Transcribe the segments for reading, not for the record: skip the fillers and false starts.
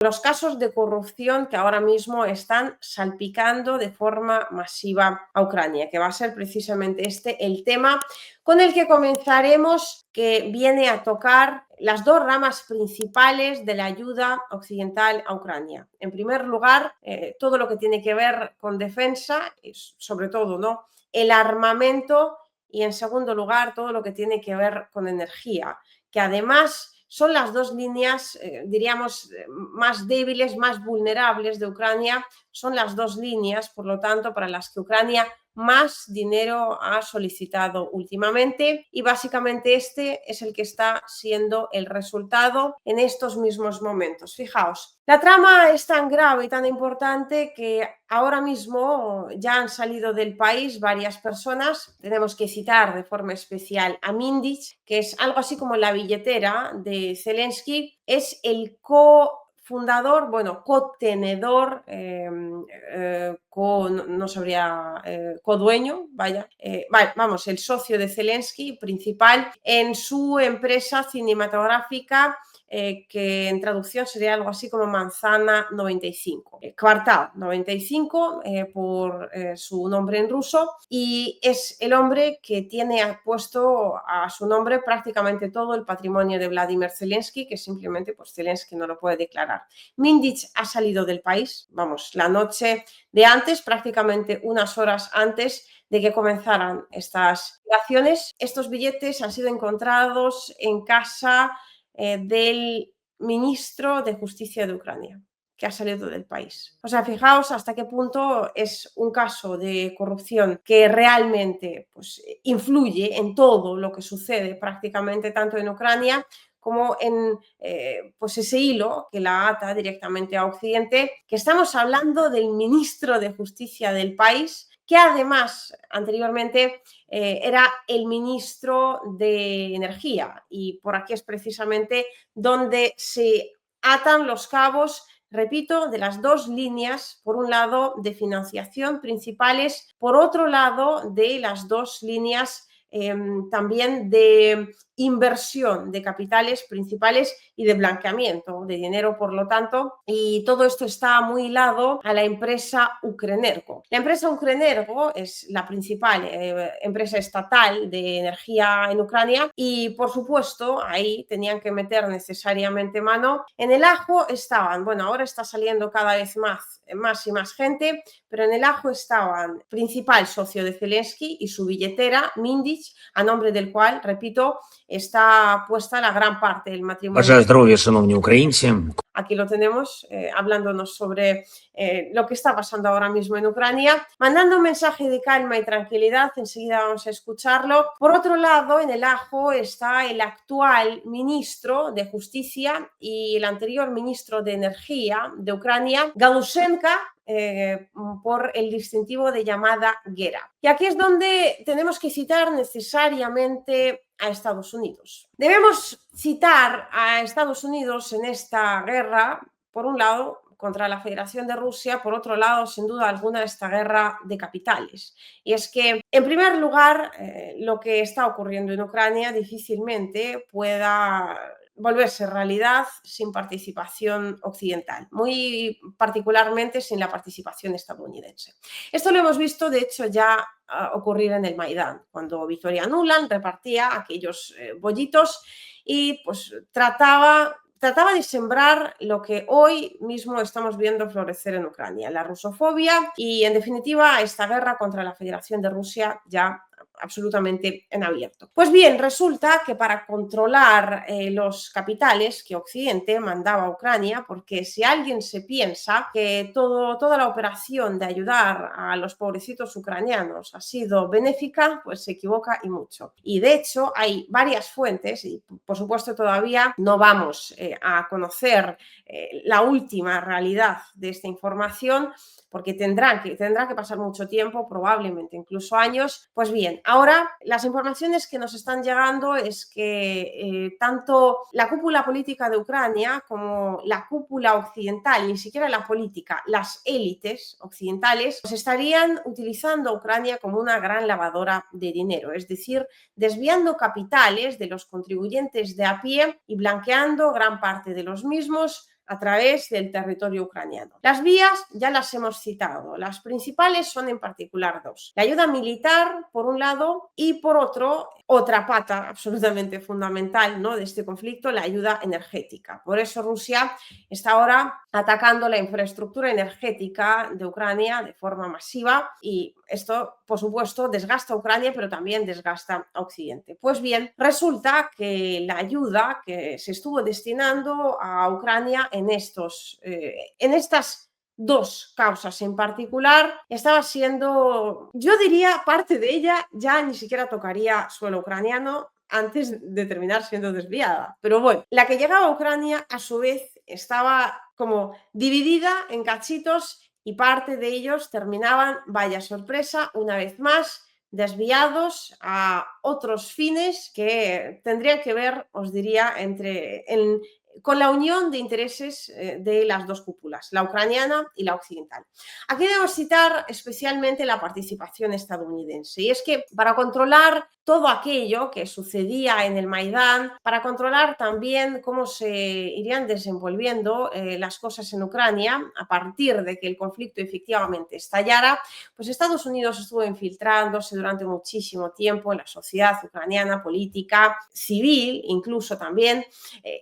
los casos de corrupción que ahora mismo están salpicando de forma masiva a Ucrania, que va a ser precisamente este el tema con el que comenzaremos, que viene a tocar las dos ramas principales de la ayuda occidental a Ucrania. En primer lugar, todo lo que tiene que ver con defensa, sobre todo, ¿no?, el armamento, y en segundo lugar, todo lo que tiene que ver con energía, que además son las dos líneas, diríamos, más débiles, más vulnerables de Ucrania. Son las dos líneas, por lo tanto, para las que Ucrania más dinero ha solicitado últimamente, y básicamente este es el que está siendo el resultado en estos mismos momentos. Fijaos, la trama es tan grave y tan importante que ahora mismo ya han salido del país varias personas. Tenemos que citar de forma especial a Mindic, que es algo así como la billetera de Zelensky, es el cofundador, bueno, cotenedor, no sabría, codueño, vamos, el socio de Zelensky principal en su empresa cinematográfica, que en traducción sería algo así como Manzana 95, Kvartal 95, por su nombre en ruso, y es el hombre que tiene puesto a su nombre prácticamente todo el patrimonio de Vladimir Zelensky, que simplemente pues Zelensky no lo puede declarar. Mindic ha salido del país, vamos, la noche de antes, prácticamente unas horas antes de que comenzaran estas acciones. Estos billetes han sido encontrados en casa del ministro de Justicia de Ucrania, que ha salido del país. O sea, fijaos hasta qué punto es un caso de corrupción que realmente pues, influye en todo lo que sucede prácticamente tanto en Ucrania como en pues ese hilo que la ata directamente a Occidente, que estamos hablando del ministro de Justicia del país, que además anteriormente era el ministro de Energía, y por aquí es precisamente donde se atan los cabos, repito, de las dos líneas, por un lado de financiación principales, por otro lado de las dos líneas también de inversión de capitales principales y de blanqueamiento de dinero, por lo tanto, y todo esto está muy hilado a la empresa Ukrenergo. La empresa Ukrenergo es la principal empresa estatal de energía en Ucrania, y por supuesto ahí tenían que meter necesariamente mano. En el ajo estaban, bueno, ahora está saliendo cada vez más y más gente, pero en el ajo estaban principal socio de Zelensky y su billetera, Mindic, a nombre del cual, repito, está puesta la gran parte del matrimonio. Бажаю здоров'я, шановні українці. Aquí lo tenemos, hablándonos sobre lo que está pasando ahora mismo en Ucrania, mandando un mensaje de calma y tranquilidad. Enseguida vamos a escucharlo. Por otro lado, en el ajo está el actual ministro de Justicia y el anterior ministro de Energía de Ucrania, Galusenka, por el distintivo de llamada Gera. Y aquí es donde tenemos que citar necesariamente a Estados Unidos. Debemos citar a Estados Unidos en esta guerra, por un lado, contra la Federación de Rusia, por otro lado, sin duda alguna, esta guerra de capitales. Y es que, en primer lugar, lo que está ocurriendo en Ucrania difícilmente pueda volverse realidad sin participación occidental, muy particularmente sin la participación estadounidense. Esto lo hemos visto, de hecho, ya ocurrir en el Maidán, cuando Victoria Nuland repartía aquellos bollitos y pues trataba de sembrar lo que hoy mismo estamos viendo florecer en Ucrania, la rusofobia y, en definitiva, esta guerra contra la Federación de Rusia ya absolutamente en abierto. Pues bien, resulta que para controlar los capitales que Occidente mandaba a Ucrania, porque si alguien se piensa que toda la operación de ayudar a los pobrecitos ucranianos ha sido benéfica, pues se equivoca y mucho. Y de hecho hay varias fuentes, y por supuesto todavía no vamos a conocer la última realidad de esta información, porque tendrá que pasar mucho tiempo, probablemente incluso años. Pues bien, ahora las informaciones que nos están llegando es que tanto la cúpula política de Ucrania como la cúpula occidental, ni siquiera la política, las élites occidentales, pues estarían utilizando a Ucrania como una gran lavadora de dinero, es decir, desviando capitales de los contribuyentes de a pie y blanqueando gran parte de los mismos a través del territorio ucraniano. Las vías ya las hemos citado. Las principales son en particular dos. La ayuda militar, por un lado, y por otro, otra pata absolutamente fundamental, ¿no?, de este conflicto, la ayuda energética. Por eso Rusia está ahora atacando la infraestructura energética de Ucrania de forma masiva y esto, por supuesto, desgasta a Ucrania, pero también desgasta a Occidente. Pues bien, resulta que la ayuda que se estuvo destinando a Ucrania en estas dos causas en particular estaba siendo, yo diría, parte de ella ya ni siquiera tocaría suelo ucraniano antes de terminar siendo desviada. Pero bueno, la que llegaba a Ucrania a su vez estaba como dividida en cachitos y parte de ellos terminaban, vaya sorpresa, una vez más, desviados a otros fines que tendrían que ver, os diría, con la unión de intereses de las dos cúpulas, la ucraniana y la occidental. Aquí debemos citar especialmente la participación estadounidense, y es que para controlar todo aquello que sucedía en el Maidán, para controlar también cómo se irían desenvolviendo las cosas en Ucrania a partir de que el conflicto efectivamente estallara, pues Estados Unidos estuvo infiltrándose durante muchísimo tiempo en la sociedad ucraniana, política, civil, incluso también,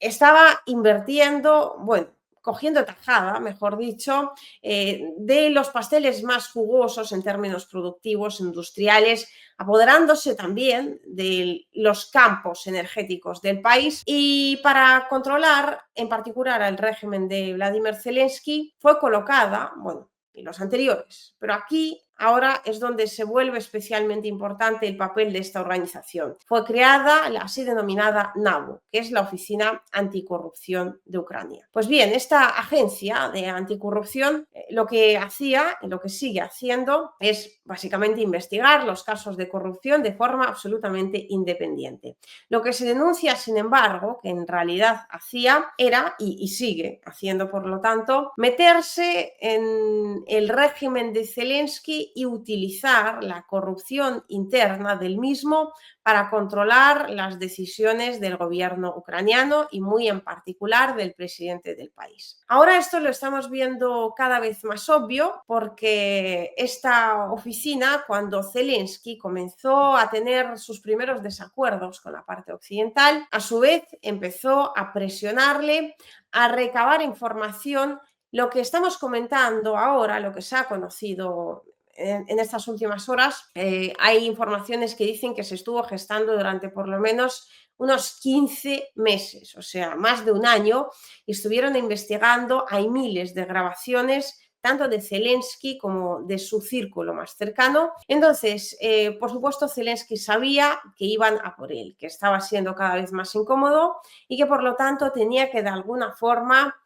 estaba invirtiendo, bueno, cogiendo tajada, mejor dicho, de los pasteles más jugosos en términos productivos, industriales, apoderándose también de los campos energéticos del país. Y para controlar en particular al régimen de Vladimir Zelensky fue colocada, bueno, y los anteriores, pero aquí ahora es donde se vuelve especialmente importante el papel de esta organización. Fue creada la así denominada NABU, que es la Oficina Anticorrupción de Ucrania. Pues bien, esta agencia de anticorrupción lo que hacía y lo que sigue haciendo es básicamente investigar los casos de corrupción de forma absolutamente independiente. Lo que se denuncia, sin embargo, que en realidad hacía era, y sigue haciendo por lo tanto, meterse en el régimen de Zelensky y utilizar la corrupción interna del mismo para controlar las decisiones del gobierno ucraniano y muy en particular del presidente del país. Ahora esto lo estamos viendo cada vez más obvio porque esta oficina, cuando Zelensky comenzó a tener sus primeros desacuerdos con la parte occidental, a su vez empezó a presionarle a recabar información. Lo que estamos comentando ahora, lo que se ha conocido en estas últimas horas, hay informaciones que dicen que se estuvo gestando durante por lo menos unos 15 meses, o sea, más de un año, y estuvieron investigando. Hay miles de grabaciones tanto de Zelensky como de su círculo más cercano. Entonces, por supuesto, Zelensky sabía que iban a por él, que estaba siendo cada vez más incómodo y que por lo tanto tenía que de alguna forma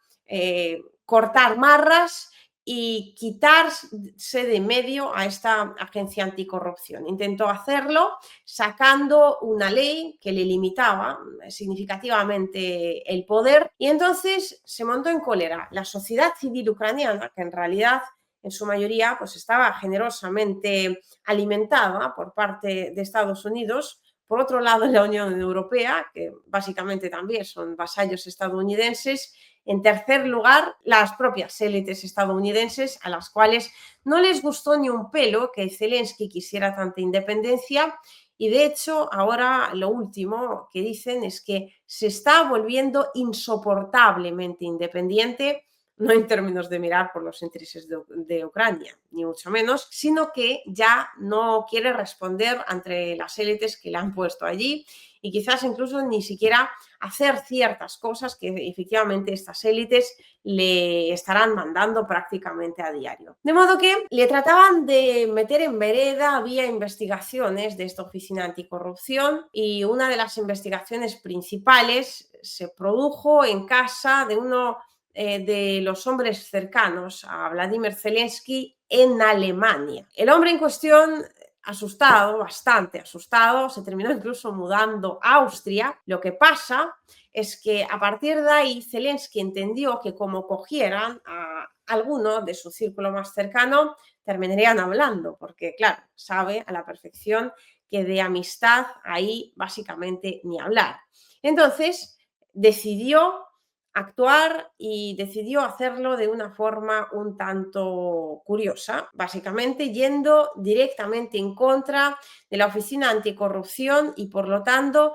cortar marras y quitarse de medio a esta agencia anticorrupción. Intentó hacerlo sacando una ley que le limitaba significativamente el poder y entonces se montó en cólera la sociedad civil ucraniana, que en realidad en su mayoría pues estaba generosamente alimentada por parte de Estados Unidos. Por otro lado, la Unión Europea, que básicamente también son vasallos estadounidenses. En tercer lugar, las propias élites estadounidenses, a las cuales no les gustó ni un pelo que Zelensky quisiera tanta independencia. Y de hecho, ahora lo último que dicen es que se está volviendo insoportablemente independiente, no en términos de mirar por los intereses de Ucrania, ni mucho menos, sino que ya no quiere responder ante las élites que le han puesto allí y quizás incluso ni siquiera hacer ciertas cosas que efectivamente estas élites le estarán mandando prácticamente a diario. De modo que le trataban de meter en vereda vía investigaciones de esta oficina anticorrupción y una de las investigaciones principales se produjo en casa de uno de los hombres cercanos a Vladimir Zelensky en Alemania. El hombre en cuestión, asustado, bastante asustado, se terminó incluso mudando a Austria. Lo que pasa es que a partir de ahí Zelensky entendió que como cogieran a alguno de su círculo más cercano, terminarían hablando, porque claro, sabe a la perfección que de amistad ahí básicamente ni hablar. Entonces decidió actuar y decidió hacerlo de una forma un tanto curiosa, básicamente yendo directamente en contra de la Oficina Anticorrupción y por lo tanto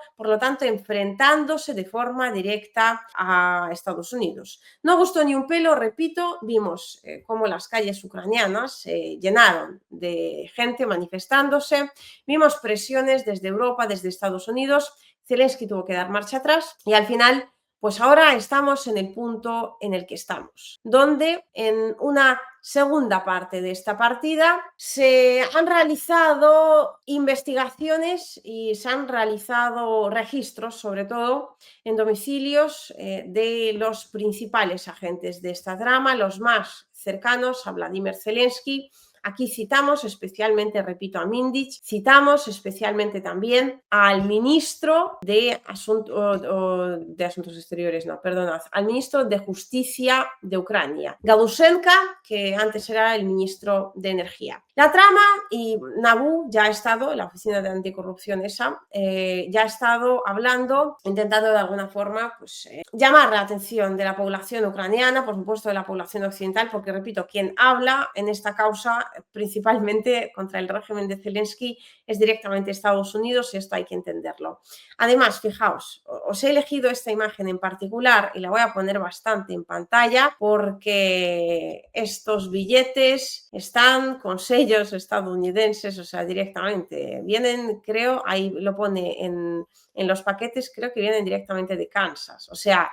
enfrentándose de forma directa a Estados Unidos. No gustó ni un pelo, repito, vimos cómo las calles ucranianas se llenaron de gente manifestándose, vimos presiones desde Europa, desde Estados Unidos, Zelensky tuvo que dar marcha atrás y al final pues ahora estamos en el punto en el que estamos, donde en una segunda parte de esta partida se han realizado investigaciones y se han realizado registros, sobre todo en domicilios de los principales agentes de esta trama, los más cercanos a Vladimir Zelensky. Aquí citamos especialmente, repito, a Mindich, citamos especialmente también al ministro de Asuntos Exteriores, no, perdonad, al ministro de Justicia de Ucrania, Galushchenko, que antes era el ministro de Energía. La trama, y NABU ya ha estado, la Oficina de Anticorrupción esa, ya ha estado hablando, intentando de alguna forma pues, llamar la atención de la población ucraniana, por supuesto de la población occidental, porque repito, quien habla en esta causa principalmente contra el régimen de Zelensky es directamente Estados Unidos y esto hay que entenderlo. Además, fijaos, os he elegido esta imagen en particular y la voy a poner bastante en pantalla porque estos billetes están con sellos estadounidenses, o sea, directamente vienen, creo, ahí lo pone en los paquetes, creo que vienen directamente de Kansas, o sea,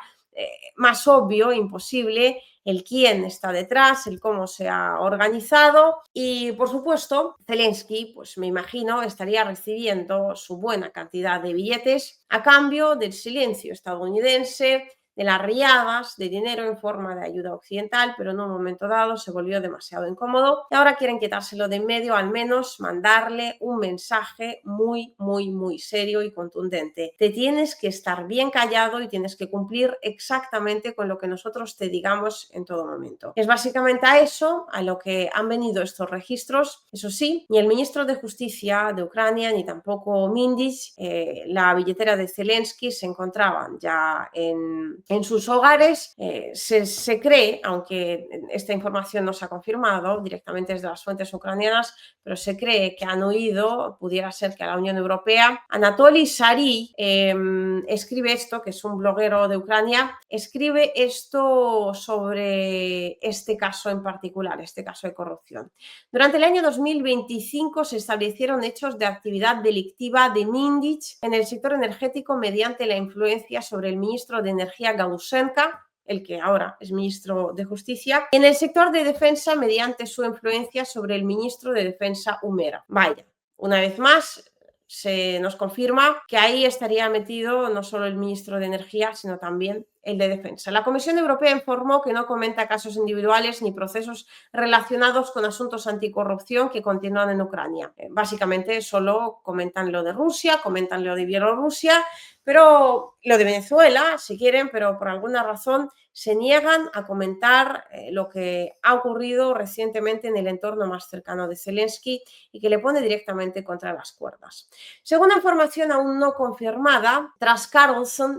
más obvio, imposible, el quién está detrás, el cómo se ha organizado y, por supuesto, Zelensky, pues me imagino, estaría recibiendo su buena cantidad de billetes a cambio del silencio estadounidense, de las riadas de dinero en forma de ayuda occidental, pero en un momento dado se volvió demasiado incómodo y ahora quieren quitárselo de en medio, al menos mandarle un mensaje muy, muy, muy serio y contundente. Te tienes que estar bien callado y tienes que cumplir exactamente con lo que nosotros te digamos en todo momento. Es básicamente a eso a lo que han venido estos registros. Eso sí, ni el ministro de Justicia de Ucrania ni tampoco Mindich, la billetera de Zelensky, se encontraban ya en sus hogares. Se cree, aunque esta información no se ha confirmado directamente desde las fuentes ucranianas, pero se cree que han huido, pudiera ser que a la Unión Europea. Anatoly Sari escribe esto, que es un bloguero de Ucrania, escribe esto sobre este caso en particular, este caso de corrupción. Durante el año 2025 se establecieron hechos de actividad delictiva de Mindich en el sector energético mediante la influencia sobre el ministro de Energía Galushchenko, el que ahora es ministro de Justicia, y en el sector de defensa mediante su influencia sobre el ministro de Defensa Umera. Vaya, una vez más se nos confirma que ahí estaría metido no solo el ministro de Energía, sino también el de Defensa. La Comisión Europea informó que no comenta casos individuales ni procesos relacionados con asuntos anticorrupción que continúan en Ucrania. Básicamente solo comentan lo de Rusia, comentan lo de Bielorrusia, pero lo de Venezuela, si quieren, pero por alguna razón se niegan a comentar lo que ha ocurrido recientemente en el entorno más cercano de Zelensky y que le pone directamente contra las cuerdas. Según información aún no confirmada, tras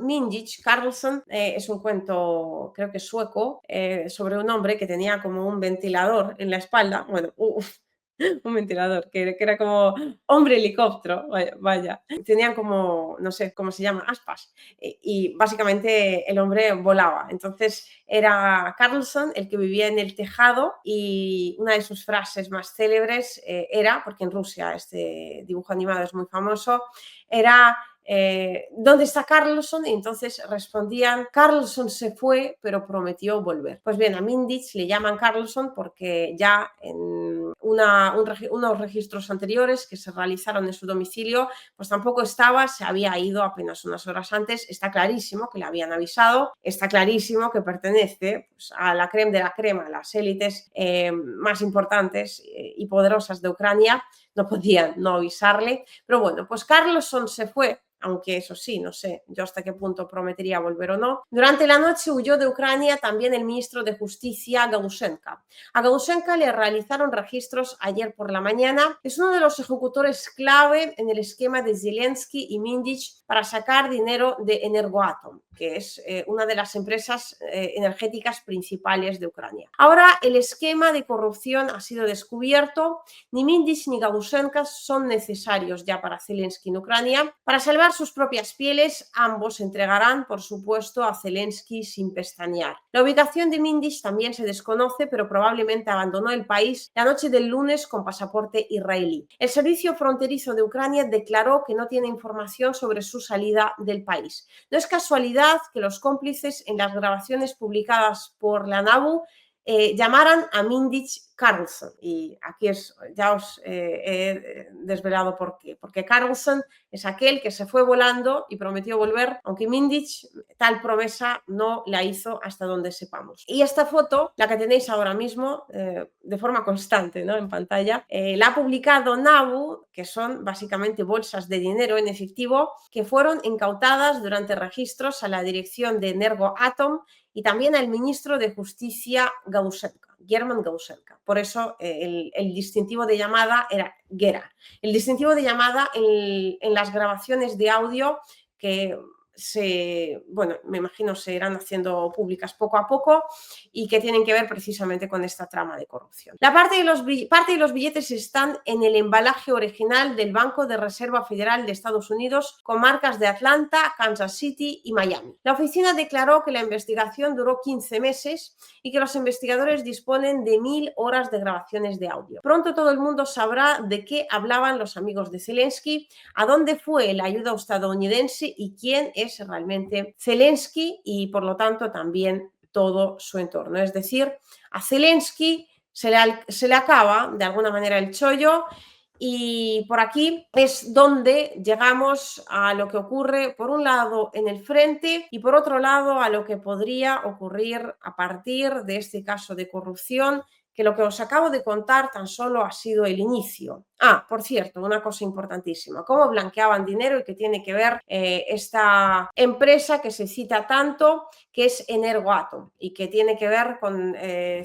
Mindich, Carlson es un cuento, creo que sueco, sobre un hombre que tenía como un ventilador en la espalda, bueno, un ventilador, que era como hombre helicóptero, vaya. Tenían como, no sé cómo se llama, aspas. Y básicamente el hombre volaba. Entonces era Carlson el que vivía en el tejado y una de sus frases más célebres era, porque en Rusia este dibujo animado es muy famoso, era ¿dónde está Carlson? Y entonces respondían, Carlson se fue, pero prometió volver. Pues bien, a Mindich le llaman Carlson porque ya en unos registros anteriores que se realizaron en su domicilio, pues tampoco estaba, se había ido apenas unas horas antes. Está clarísimo que le habían avisado, está clarísimo que pertenece pues, a la crema de la crema, las élites más importantes y poderosas de Ucrania. No podían no avisarle, pero bueno, pues Carlson se fue aunque eso sí, no sé yo hasta qué punto prometería volver o no. Durante la noche huyó de Ucrania también el ministro de Justicia Galushenka. A Galushenka le realizaron registros ayer por la mañana. Es uno de los ejecutores clave en el esquema de Zelensky y Mindich para sacar dinero de Energoatom, que es una de las empresas energéticas principales de Ucrania. Ahora el esquema de corrupción ha sido descubierto. Ni Mindich ni Galushenka son necesarios ya para Zelensky en Ucrania. Para salvar sus propias pieles, ambos entregarán, por supuesto, a Zelensky sin pestañear. La ubicación de Mindich también se desconoce, pero probablemente abandonó el país la noche del lunes con pasaporte israelí. El servicio fronterizo de Ucrania declaró que no tiene información sobre su salida del país. No es casualidad que los cómplices en las grabaciones publicadas por la NABU llamaran a Mindich Carlson, y aquí ya os he desvelado por qué, porque Carlson es aquel que se fue volando y prometió volver, aunque Mindich tal promesa no la hizo hasta donde sepamos. Y esta foto, la que tenéis ahora mismo de forma constante, ¿no?, en pantalla, la ha publicado NABU, que son básicamente bolsas de dinero en efectivo que fueron incautadas durante registros a la dirección de Energoatom y también al ministro de Justicia Galushenka, German Galushenka. Por eso el distintivo de llamada era Gera. El distintivo de llamada en las grabaciones de audio que me imagino se irán haciendo públicas poco a poco y que tienen que ver precisamente con esta trama de corrupción. Parte de los billetes están en el embalaje original del Banco de Reserva Federal de Estados Unidos con marcas de Atlanta, Kansas City y Miami. La oficina declaró que la investigación duró 15 meses y que los investigadores disponen de 1000 horas de grabaciones de audio. Pronto todo el mundo sabrá de qué hablaban los amigos de Zelensky, a dónde fue la ayuda estadounidense y quién es realmente Zelensky y por lo tanto también todo su entorno. Es decir, a Zelensky se le acaba de alguna manera el chollo, y por aquí es donde llegamos a lo que ocurre por un lado en el frente y por otro lado a lo que podría ocurrir a partir de este caso de corrupción, que lo que os acabo de contar tan solo ha sido el inicio. Por cierto, una cosa importantísima, cómo blanqueaban dinero y que tiene que ver esta empresa que se cita tanto, que es Energoatom y que tiene que ver con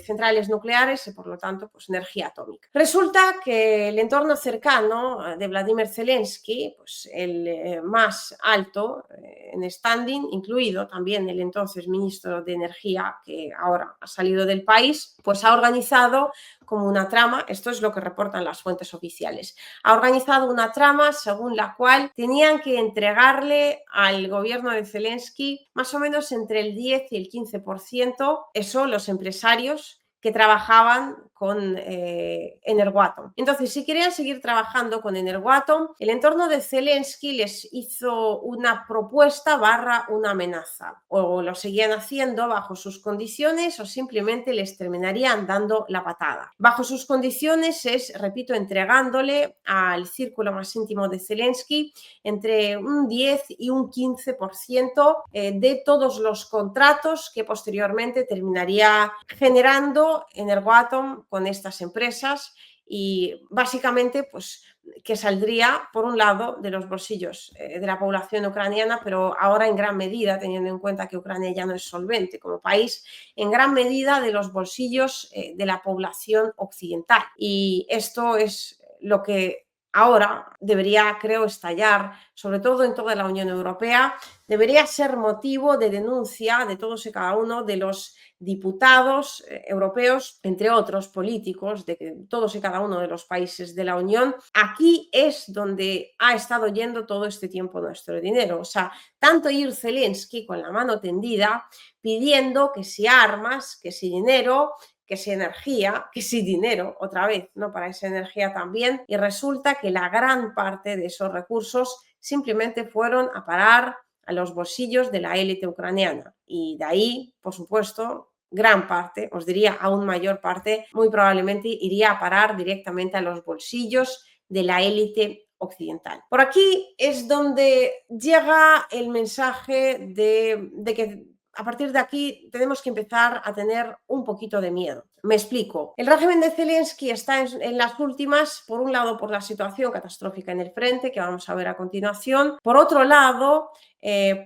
centrales nucleares y por lo tanto pues energía atómica. Resulta que el entorno cercano de Vladimir Zelensky, pues el más alto en standing, incluido también el entonces ministro de Energía que ahora ha salido del país, pues ha organizado como una trama, esto es lo que reportan las fuentes oficiales, ha organizado una trama según la cual tenían que entregarle al gobierno de Zelensky más o menos entre el 10 y el 15%, eso los empresarios que trabajaban con Energoatom. Entonces, si querían seguir trabajando con Energoatom, el entorno de Zelensky les hizo una propuesta / una amenaza. O lo seguían haciendo bajo sus condiciones o simplemente les terminarían dando la patada. Bajo sus condiciones es, repito, entregándole al círculo más íntimo de Zelensky entre un 10 y un 15% de todos los contratos que posteriormente terminaría generando Energoatom con estas empresas, y básicamente pues que saldría por un lado de los bolsillos de la población ucraniana, pero ahora en gran medida, teniendo en cuenta que Ucrania ya no es solvente como país, en gran medida de los bolsillos de la población occidental. Y esto es lo que ahora debería, creo, estallar, sobre todo en toda la Unión Europea, debería ser motivo de denuncia de todos y cada uno de los diputados europeos, entre otros políticos de todos y cada uno de los países de la Unión. Aquí es donde ha estado yendo todo este tiempo nuestro dinero. O sea, tanto ir Zelensky con la mano tendida pidiendo que si armas, que si dinero, que si energía, que si dinero, otra vez, ¿no?, para esa energía también, y resulta que la gran parte de esos recursos simplemente fueron a parar a los bolsillos de la élite ucraniana, y de ahí, por supuesto, gran parte, os diría aún mayor parte, muy probablemente iría a parar directamente a los bolsillos de la élite occidental. Por aquí es donde llega el mensaje de que a partir de aquí tenemos que empezar a tener un poquito de miedo. Me explico. El régimen de Zelensky está en las últimas, por un lado, por la situación catastrófica en el frente, que vamos a ver a continuación. Por otro lado,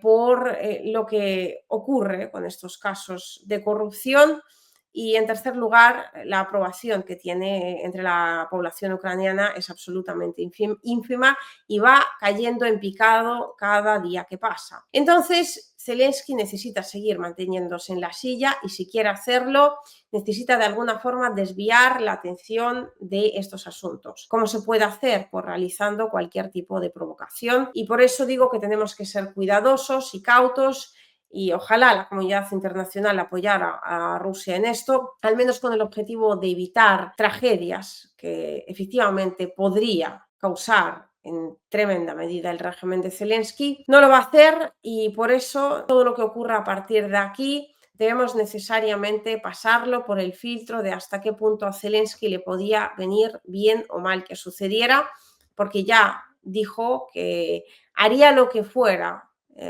por lo que ocurre con estos casos de corrupción. Y en tercer lugar, la aprobación que tiene entre la población ucraniana es absolutamente ínfima y va cayendo en picado cada día que pasa. Entonces, Zelensky necesita seguir manteniéndose en la silla y si quiere hacerlo, necesita de alguna forma desviar la atención de estos asuntos. ¿Cómo se puede hacer? Pues realizando cualquier tipo de provocación y por eso digo que tenemos que ser cuidadosos y cautos y ojalá la comunidad internacional apoyara a Rusia en esto, al menos con el objetivo de evitar tragedias que efectivamente podría causar en tremenda medida el régimen de Zelensky. No lo va a hacer y por eso todo lo que ocurra a partir de aquí debemos necesariamente pasarlo por el filtro de hasta qué punto a Zelensky le podía venir bien o mal que sucediera, porque ya dijo que haría lo que fuera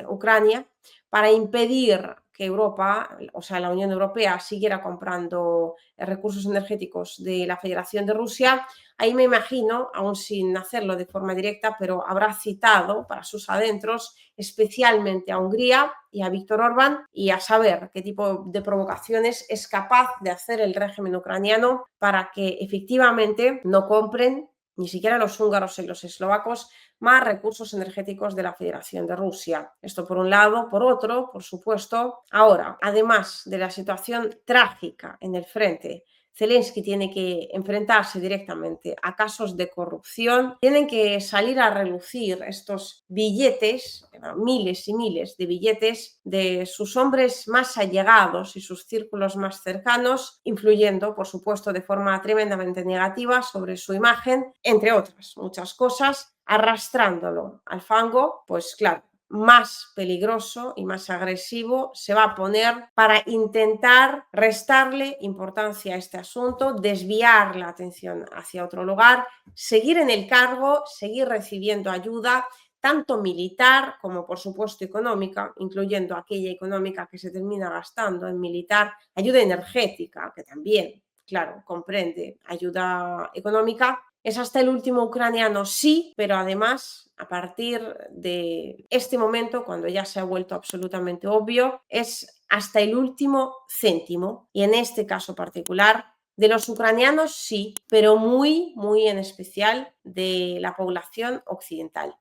Ucrania para impedir que Europa, o sea, la Unión Europea, siguiera comprando recursos energéticos de la Federación de Rusia. Ahí me imagino, aún sin hacerlo de forma directa, pero habrá citado para sus adentros especialmente a Hungría y a Víctor Orbán y a saber qué tipo de provocaciones es capaz de hacer el régimen ucraniano para que efectivamente no compren ni siquiera los húngaros y los eslovacos más recursos energéticos de la Federación de Rusia. Esto por un lado. Por otro, por supuesto, ahora, además de la situación trágica en el frente, Zelensky tiene que enfrentarse directamente a casos de corrupción, tienen que salir a relucir estos billetes, miles y miles de billetes de sus hombres más allegados y sus círculos más cercanos, influyendo, por supuesto, de forma tremendamente negativa sobre su imagen, entre otras muchas cosas, arrastrándolo al fango, pues claro, más peligroso y más agresivo se va a poner para intentar restarle importancia a este asunto, desviar la atención hacia otro lugar, seguir en el cargo, seguir recibiendo ayuda, tanto militar como por supuesto económica, incluyendo aquella económica que se termina gastando en militar, ayuda energética, que también, claro, comprende ayuda económica. Es hasta el último ucraniano, sí, pero además, a partir de este momento, cuando ya se ha vuelto absolutamente obvio, es hasta el último céntimo. Y en este caso particular, de los ucranianos sí, pero muy, muy en especial de la población occidental,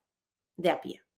de a pie.